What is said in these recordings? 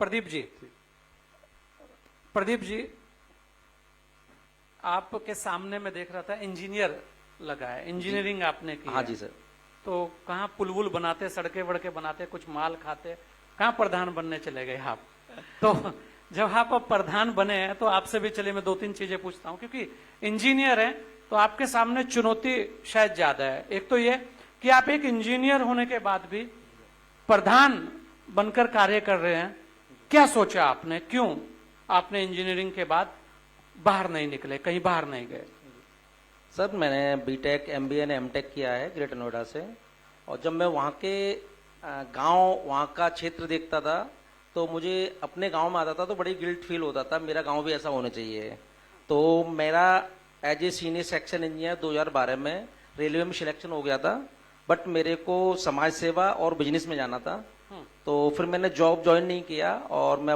प्रदीप जी, प्रदीप जी, आपके सामने में देख रहा था इंजीनियर लगा है, इंजीनियरिंग आपने की हाँ है। जी सर। तो कहाँ पुल वुल बनाते, सड़कें वड़के बनाते, कुछ माल खाते, कहाँ प्रधान बनने चले गए आप? तो जब आप अब प्रधान बने हैं तो आपसे भी चलिए मैं दो तीन चीजें पूछता हूँ, क्योंकि इंजीनियर हैं तो आपके सामने चुनौती शायद ज्यादा है। एक तो ये कि आप एक इंजीनियर होने के बाद भी प्रधान बनकर कार्य कर रहे हैं। क्या सोचा आपने, क्यों आपने इंजीनियरिंग के बाद बाहर नहीं निकले, कहीं बाहर नहीं गए? सर मैंने बीटेक एमबीए ने एमटेक किया है ग्रेटर नोएडा से, और जब मैं वहाँ के गांव, वहाँ का क्षेत्र देखता था तो मुझे अपने गांव में आता था तो बड़ी गिल्ट फील होता था, मेरा गांव भी ऐसा होना चाहिए। तो मेरा as a senior section engineer 2012 में रेलवे में सिलेक्शन हो गया था, बट मेरे को समाज सेवा और बिजनेस में जाना था। तो फिर मैंने जॉब ज्वाइन नहीं किया और मैं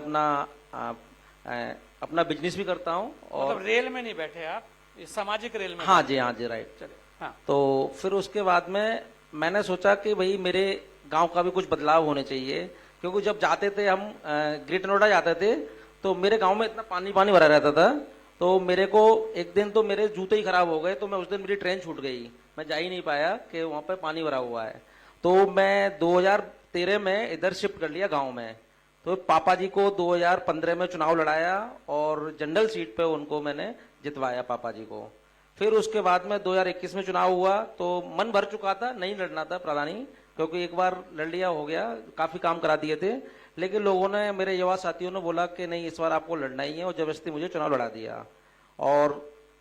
अपना बिजनेस भी करता हूँ। और मतलब रेल में नहीं बैठे आप, इस सामाजिक रेल में? हाँ जी, हाँ जी, राइट। चले, हाँ। तो फिर उसके बाद में मैंने सोचा कि भाई मेरे गांव का भी कुछ बदलाव होने चाहिए, क्योंकि जब जाते थे हम ग्रेटर नोएडा जाते थे तो मेरे गांव में इतना पानी पानी भरा रहता था। तो मेरे को एक दिन तो मेरे जूते ही खराब हो गए, तो मैं उस दिन मेरी ट्रेन छूट गई, मैं जा ही नहीं पाया कि वहां पे पानी भरा हुआ है। तो मैं 2013 में इधर शिफ्ट कर लिया गांव में। तो पापा जी को 2015 में चुनाव लड़ाया और जनरल सीट पे उनको मैंने जितवाया पापा जी को। फिर उसके बाद में 2021 में चुनाव हुआ तो मन भर चुका था, नहीं लड़ना था प्रधानी, क्योंकि एक बार लड़ लिया हो गया, काफी काम करा दिए थे। लेकिन लोगों ने, मेरे युवा साथियों ने बोला कि नहीं इस बार आपको लड़ना ही है, और जबरदस्ती मुझे चुनाव लड़ा दिया। और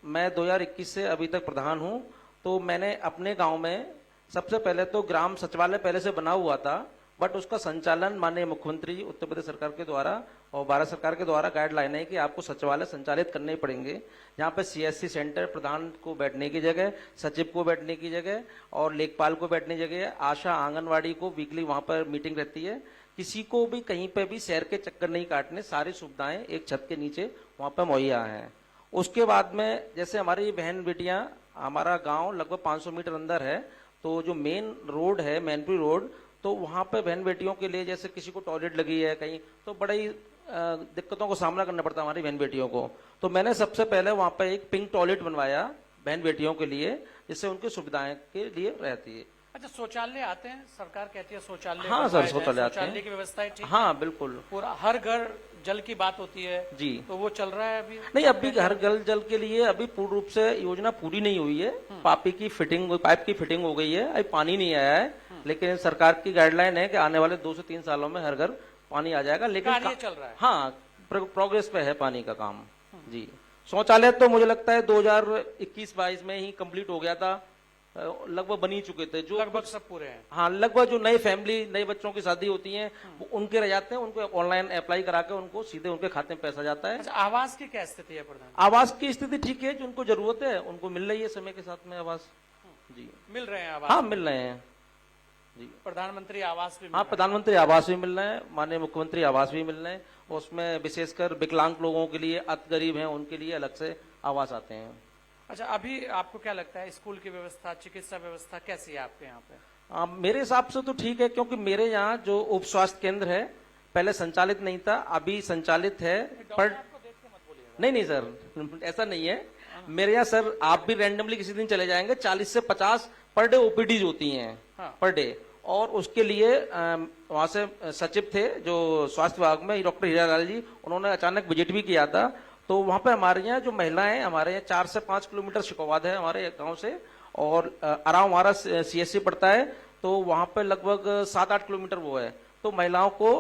मैं 2021 से अभी तक प्रधान हूँ। तो मैंने अपने गाँव में सबसे पहले तो ग्राम सचिवालय पहले से बना हुआ था, बट उसका संचालन माननीय मुख्यमंत्री उत्तर प्रदेश सरकार के द्वारा और भारत सरकार के द्वारा गाइडलाइन है कि आपको सचिवालय संचालित करने ही पड़ेंगे, जहाँ पे सीएससी सेंटर, प्रधान को बैठने की जगह, सचिव को बैठने की जगह और लेखपाल को बैठने की जगह, आशा आंगनवाड़ी को वीकली वहाँ पर मीटिंग रहती है। किसी को भी कहीं पे भी शहर के चक्कर नहीं काटने, सारी सुविधाएं एक छत के नीचे वहाँ पर मुहैया हैं। उसके बाद में जैसे हमारी बहन बेटियां, हमारा गाँव लगभग 500 मीटर अंदर है, तो जो मेन रोड है मैनपुरी रोड, तो वहाँ पे बहन बेटियों के लिए जैसे किसी को टॉयलेट लगी है कहीं, तो बड़ी दिक्कतों को सामना करना पड़ता है हमारी बहन बेटियों को। तो मैंने सबसे पहले वहाँ पे एक पिंक टॉयलेट बनवाया बहन बेटियों के लिए, जिससे उनकी सुविधाएं के लिए रहती है। अच्छा, शौचालय आते हैं, सरकार कहती है शौचालय? हाँ सर, शौचालय आते हैं। शौचालय की व्यवस्था है ठीक? हाँ बिल्कुल। पूरा हर घर जल की बात होती है जी, तो वो चल रहा है अभी? नहीं अभी घर जल के लिए अभी पूर्ण रूप से योजना पूरी नहीं हुई है। पाइप की फिटिंग हो गई है, अभी पानी नहीं आया है, लेकिन सरकार की गाइडलाइन है कि आने वाले 2 से 3 सालों में हर घर पानी आ जाएगा। लेकिन कार्य चल रहा है? हाँ, प्रोग्रेस पे है पानी का काम जी। शौचालय तो मुझे लगता है 2021-22 में ही कंप्लीट हो गया था, लगभग बन ही चुके थे, जो लगभग सब पूरे हैं। हाँ, लगभग जो नई फैमिली, नए बच्चों की शादी होती है वो उनके रह जाते हैं, उनको ऑनलाइन अप्लाई करा के उनको सीधे उनके खाते में पैसा जाता है। अच्छा, आवास की क्या स्थिति है प्रधान? आवास की स्थिति ठीक है, जिनको जरूरत है उनको मिल रही है समय के साथ में आवास जी। मिल रहे हैं आवास? हाँ मिल रहे हैं जी। प्रधानमंत्री आवास भी? हाँ, प्रधानमंत्री आवास भी मिल रहे हैं, माननीय मुख्यमंत्री आवास भी मिल रहे हैं। उसमें विशेषकर विकलांग लोगों के लिए, अति गरीब हैं उनके लिए अलग से आवास आते हैं। अच्छा, अभी आपको क्या लगता है स्कूल की व्यवस्था, चिकित्सा व्यवस्था कैसी है आपके यहाँ पे? मेरे हिसाब से तो ठीक है, क्योंकि मेरे यहाँ जो उप स्वास्थ्य केंद्र है पहले संचालित नहीं था, अभी संचालित है। पर नहीं सर, ऐसा नहीं है मेरे यहाँ सर। आप भी रैंडमली किसी दिन चले जाएंगे, 40 से 50 पर डे ओपीडीज होती हैं पर डे। और उसके लिए वहां से सचिव थे जो स्वास्थ्य विभाग में, डॉक्टर हीरालाल जी, उन्होंने अचानक विजिट भी किया था। तो वहां पे हमारे यहाँ जो महिलाएं, हमारे यहाँ 4 से 5 किलोमीटर शिकोवाद है हमारे गांव से, और आराम हमारा सीएससी पड़ता है, तो वहां पे लगभग 7-8 किलोमीटर वो है। तो महिलाओं को,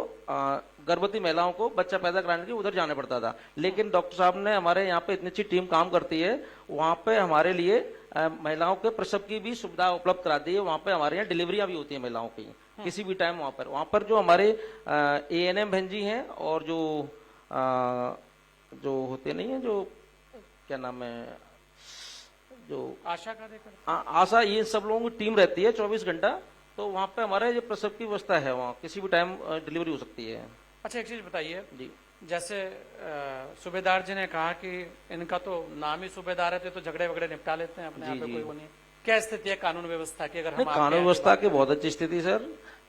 गर्भवती महिलाओं को बच्चा पैदा कराने के लिए उधर जाना पड़ता था। लेकिन डॉक्टर साहब ने, हमारे यहाँ पे इतनी अच्छी टीम काम करती है, वहां पे हमारे लिए महिलाओं के प्रसव की भी सुविधा उपलब्ध करा दी है। वहां पे हमारे यहाँ डिलीवरियां भी होती है महिलाओं की किसी भी टाइम। वहां पर जो हमारे ANM बहन जी हैं और जो होते नहीं है, जो क्या नाम है, जो आशा कार्यकर्ता, आशा, ये सब लोगों की टीम रहती है 24 घंटा। तो वहाँ पे हमारे जो प्रसव की व्यवस्था है, वहाँ किसी भी टाइम डिलीवरी हो सकती है। अच्छा, एक चीज बताइए जी। जैसे सूबेदार जी ने कहा कि इनका तो नाम ही सूबेदार है, तो झगड़े वगड़े निपटा लेते हैं अपने यहाँ पे, कोई वो नहीं। क्या स्थिति है कानून व्यवस्था की? अगर हम नहीं, आपके कानून यहाँ की व्यवस्था बात की बहुत अच्छी स्थिति सर।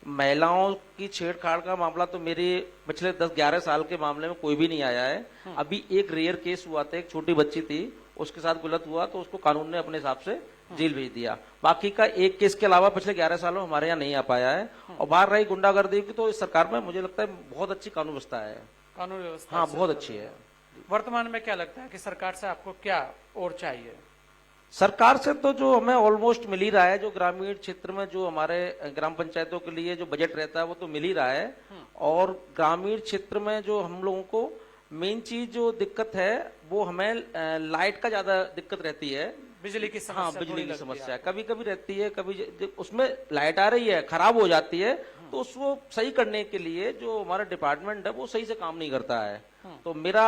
महिलाओं की छेड़छाड़ का मामला तो मेरे पिछले 10-11 साल के मामले में कोई भी नहीं आया है। अभी एक रेयर केस हुआ था, एक छोटी बच्ची थी, उसके साथ गलत हुआ तो उसको कानून ने अपने हिसाब से जेल भेज दिया। बाकी का एक केस के अलावा पिछले 11 सालों में हमारे यहाँ नहीं आ पाया है। और बाहर रही गुंडागर्दी की, तो इस सरकार में मुझे लगता है बहुत अच्छी कानून व्यवस्था है। कानून व्यवस्था हाँ, से बहुत चल अच्छी रही है। वर्तमान में क्या लगता है कि सरकार से आपको क्या और चाहिए? सरकार से तो जो हमें ऑलमोस्ट मिल ही रहा है, जो ग्रामीण क्षेत्र में जो हमारे ग्राम पंचायतों के लिए जो बजट रहता है वो तो मिल ही रहा है। और ग्रामीण क्षेत्र में जो हम लोगों को मेन चीज जो दिक्कत है वो हमें लाइट का ज्यादा दिक्कत रहती है। बिजली की हाँ, समस्या बिजली थोड़ी की लगती है समस्या आपको? कभी कभी रहती है। कभी उसमें लाइट आ रही है, खराब हो जाती है, तो उसको सही करने के लिए जो हमारा डिपार्टमेंट है वो सही से काम नहीं करता है। तो मेरा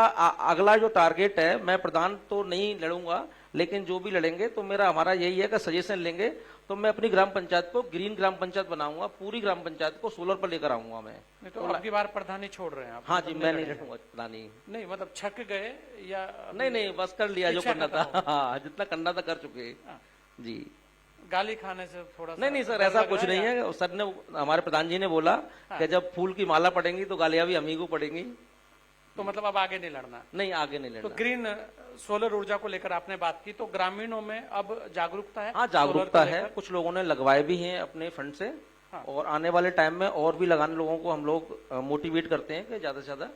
अगला जो टारगेट है, मैं प्रधान तो नहीं लड़ूंगा, लेकिन जो भी लड़ेंगे तो मेरा हमारा यही है कि सजेशन लेंगे तो मैं अपनी ग्राम पंचायत को ग्रीन ग्राम पंचायत बनाऊंगा, पूरी ग्राम पंचायत को सोलर पर लेकर आऊंगा मैं। नहीं तो अब की बार प्रधानी छोड़ रहे हैं आप? हाँ जी, मतलब मैं नहीं लड़ेंगे? लड़ूंगा प्रधानी। नहीं मतलब छक गए या नहीं, बस कर लिया जो इच्छा करना खत्म था। हाँ, जितना करना था कर चुके। हाँ। जी। गाली खाने से थोड़ा सा नहीं सर, डर ऐसा लग कुछ रहा नहीं है। सर ने, हमारे प्रधान जी ने बोला कि जब फूल की माला पड़ेंगी तो गालियां भी हम ही को पड़ेंगी। तो मतलब अब आगे नहीं लड़ना? नहीं, आगे नहीं तो लड़ना। ग्रीन सोलर ऊर्जा को लेकर आपने बात की, तो ग्रामीणों में अब जागरूकता है? हाँ, सोलर जागरूकता को है। लेकर? कुछ लोगों ने लगवाए भी हैं अपने फंड से। हाँ। और आने वाले टाइम में और भी लगाने लोगों को हम लोग मोटिवेट करते हैं कि ज्यादा से ज्यादा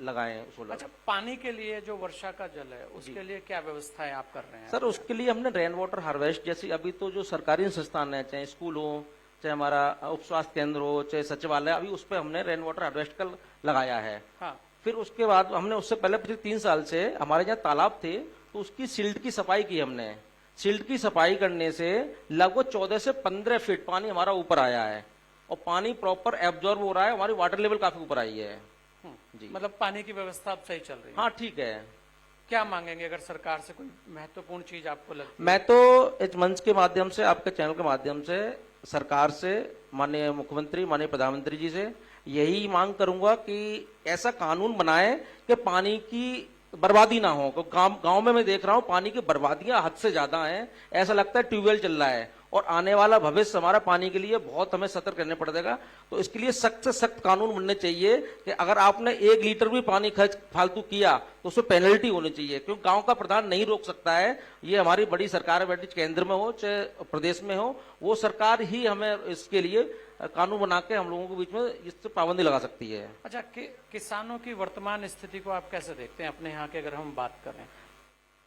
लगाएं सोलर। अच्छा, पानी के लिए जो वर्षा का जल है उसके लिए क्या व्यवस्थाएं आप कर रहे हैं? सर, उसके लिए हमने रेन वाटर हार्वेस्ट जैसी, अभी तो जो सरकारी संस्थान है, चाहे स्कूल हो, चाहे हमारा उप स्वास्थ्य केंद्र हो, चाहे सचिवालय, अभी उस पर हमने रेन वाटर हार्वेस्ट का लगाया है। हाँ। फिर उसके बाद हमने उससे पहले पिछले 3 साल से हमारे यहाँ तालाब थे तो उसकी सिल्ट की सफाई की हमने। सिल्ट की सफाई करने से लगभग 14 से 15 फीट पानी हमारा ऊपर आया है और पानी प्रॉपर एब्जॉर्ब हो रहा है। हमारी वाटर लेवल काफी ऊपर आई है। जी। मतलब पानी की व्यवस्था अब सही चल रही है? हाँ, ठीक है। क्या मांगेंगे अगर सरकार से कोई महत्वपूर्ण चीज आपको लगती है? मैं तो इस मंच के माध्यम से, आपके चैनल के माध्यम से सरकार से, माननीय मुख्यमंत्री, माननीय प्रधानमंत्री जी से यही मांग करूंगा कि ऐसा कानून बनाए कि पानी की बर्बादी ना हो। गांव में मैं देख रहा हूं पानी की बर्बादियां हद से ज्यादा हैं। ऐसा लगता है ट्यूबवेल चल रहा है और आने वाला भविष्य हमारा पानी के लिए बहुत हमें सतर्क रहने पड़ेगा। तो इसके लिए सख्त से सख्त कानून बनने चाहिए कि अगर आपने 1 लीटर भी पानी खर्च फालतू किया तो उसमें पेनल्टी होनी चाहिए, क्योंकि गांव का प्रधान नहीं रोक सकता है। ये हमारी बड़ी सरकार बैठी, केंद्र में हो चाहे प्रदेश में हो, वो सरकार ही हमें इसके लिए कानून बना के हम लोगों के बीच में इससे पाबंदी लगा सकती है। अच्छा, किसानों की वर्तमान स्थिति को आप कैसे देखते हैं अपने यहाँ के, अगर हम बात करें?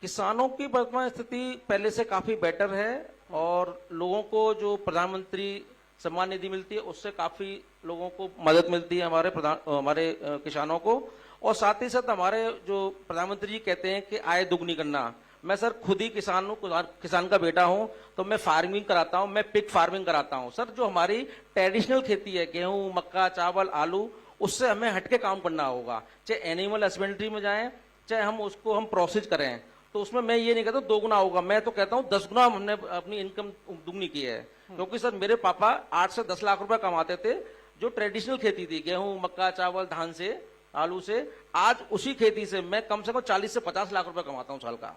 किसानों की वर्तमान स्थिति पहले से काफी बेटर है और लोगों को जो प्रधानमंत्री सम्मान निधि मिलती है उससे काफी लोगों को मदद मिलती है, हमारे किसानों को। और साथ ही साथ हमारे जो प्रधानमंत्री जी कहते हैं कि आय दुगनी करना, मैं सर खुद ही किसान हूँ, किसान का बेटा हूँ, तो मैं फार्मिंग कराता हूँ, मैं पिग फार्मिंग कराता हूँ। सर, जो हमारी ट्रेडिशनल खेती है, गेहूं, मक्का, चावल, आलू, उससे हमें हटके काम करना होगा। चाहे एनिमल हस्बेंड्री में जाएं, चाहे हम प्रोसेस करें, तो उसमें मैं ये नहीं कहता 2 गुना होगा, मैं तो कहता हूँ 10 गुना हमने अपनी इनकम दुगनी की है। क्योंकि सर मेरे पापा 8 से 10 लाख रुपए कमाते थे जो ट्रेडिशनल खेती थी, गेहूं, मक्का, चावल, धान से, आलू से। आज उसी खेती से मैं कम से कम 40 से 50 लाख रुपए कमाता हूँ साल का।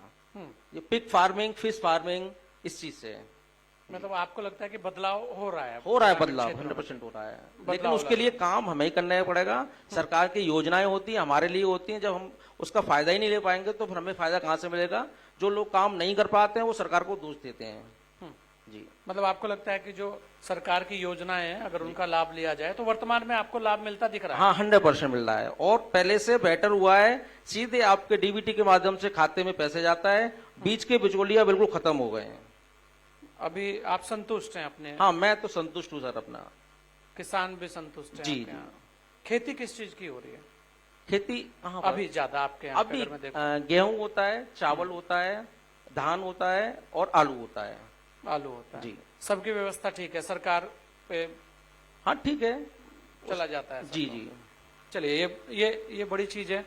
ये पिग फार्मिंग, फिश फार्मिंग, इस चीज से। मतलब आपको लगता है कि बदलाव हो रहा है? बदलाव 100% हो रहा है, लेकिन उसके लिए काम हमें ही करना पड़ेगा। सरकार की योजनाएं होती हैं, हमारे लिए होती हैं, जब हम उसका फायदा ही नहीं ले पाएंगे तो फिर हमें फायदा कहाँ से मिलेगा? जो लोग काम नहीं कर पाते हैं वो सरकार को दोष देते हैं। जी। मतलब आपको लगता है कि जो सरकार की योजनाएं हैं अगर उनका लाभ लिया जाए तो वर्तमान में आपको लाभ मिलता दिख रहा है? हाँ, 100% मिल रहा है और पहले से बेटर हुआ है। सीधे आपके डीबीटी के माध्यम से खाते में पैसे जाता है, बीच के बिचौलिया बिल्कुल खत्म हो गए हैं। अभी आप संतुष्ट हैं अपने? हाँ, मैं तो संतुष्ट हूँ सर अपना। किसान भी संतुष्ट हैं? जी, आपके यहाँ? खेती किस चीज की हो रही है खेती अभी ज्यादा आपके यहाँ पे अभी अगर मैं देखूं? गेहूं होता है, चावल होता है, धान होता है और आलू होता है। आलू होता है जी। सबकी व्यवस्था ठीक है? सरकार पे हाँ, ठीक है, चला जाता है सब जी लोग? जी। चलिए, ये बड़ी चीज है।